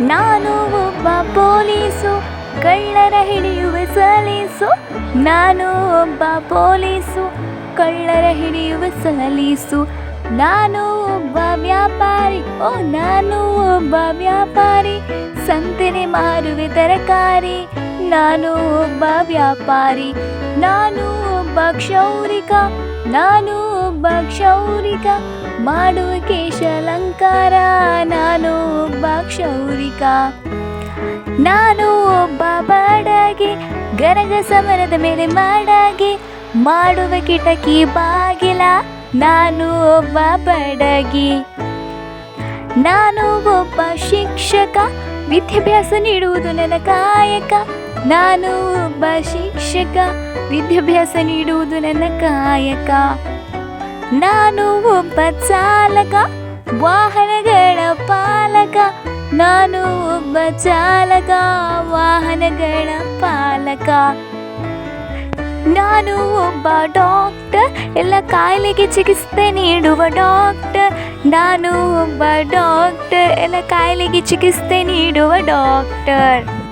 ನಾನು ಒಬ್ಬ ಪೊಲೀಸು, ಕಳ್ಳರ ಹಿಡಿಯುವ ಸಲೀಸು. ನಾನು ಒಬ್ಬ ಪೊಲೀಸು, ಕಳ್ಳರ ಹಿಡಿಯುವ ಸಲೀಸು. ನಾನು ಒಬ್ಬ ವ್ಯಾಪಾರಿ, ನಾನು ಒಬ್ಬ ವ್ಯಾಪಾರಿ, ಸಂತೆನೆ ಮಾರುವೆ ತರಕಾರಿ. ನಾನು ಒಬ್ಬ ವ್ಯಾಪಾರಿ. ನಾನು ಒಬ್ಬ ಕ್ಷೌರಿಕ, ನಾನು ಒಬ್ಬ ಕ್ಷೌರಿಕ, ಮಾಡುವ ಕೇಶಾಲಂಕಾರ. ನಾನು ಒಬ್ಬ ಕ್ಷೌರಿಕ. ನಾನು ಒಬ್ಬ ಬಡಗಿ, ಗರಗಸ ಮರದ ಮೇಲೆ ಮಾಡಾಗಿ, ಮಾಡುವ ಕಿಟಕಿ ಬಾಗಿಲ. ನಾನು ಒಬ್ಬ ಬಡಗಿ. ನಾನು ಒಬ್ಬ ಶಿಕ್ಷಕ, ವಿದ್ಯಾಭ್ಯಾಸ ನೀಡುವುದು ನನ್ನ ಕಾಯಕ. ನಾನು ಒಬ್ಬ ಶಿಕ್ಷಕ, ವಿದ್ಯಾಭ್ಯಾಸ ನೀಡುವುದು ನನ್ನ ಕಾಯಕ. ನಾನು ಒಬ್ಬ ಚಾಲಕ, ವಾಹನಗಳ ಪಾಲಕ. ನಾನು ಒಬ್ಬ ಚಾಲಕ, ವಾಹನಗಳ ಪಾಲಕ. ನಾನು ಒಬ್ಬ ಡಾಕ್ಟರ್, ಎಲ್ಲ ಕಾಯಿಲೆಗೆ ಚಿಕಿತ್ಸೆ ನೀಡುವ ಡಾಕ್ಟರ್. ನಾನು ಒಬ್ಬ ಡಾಕ್ಟರ್, ಎಲ್ಲ ಕಾಯಿಲೆಗೆ ಚಿಕಿತ್ಸೆ ನೀಡುವ ಡಾಕ್ಟರ್.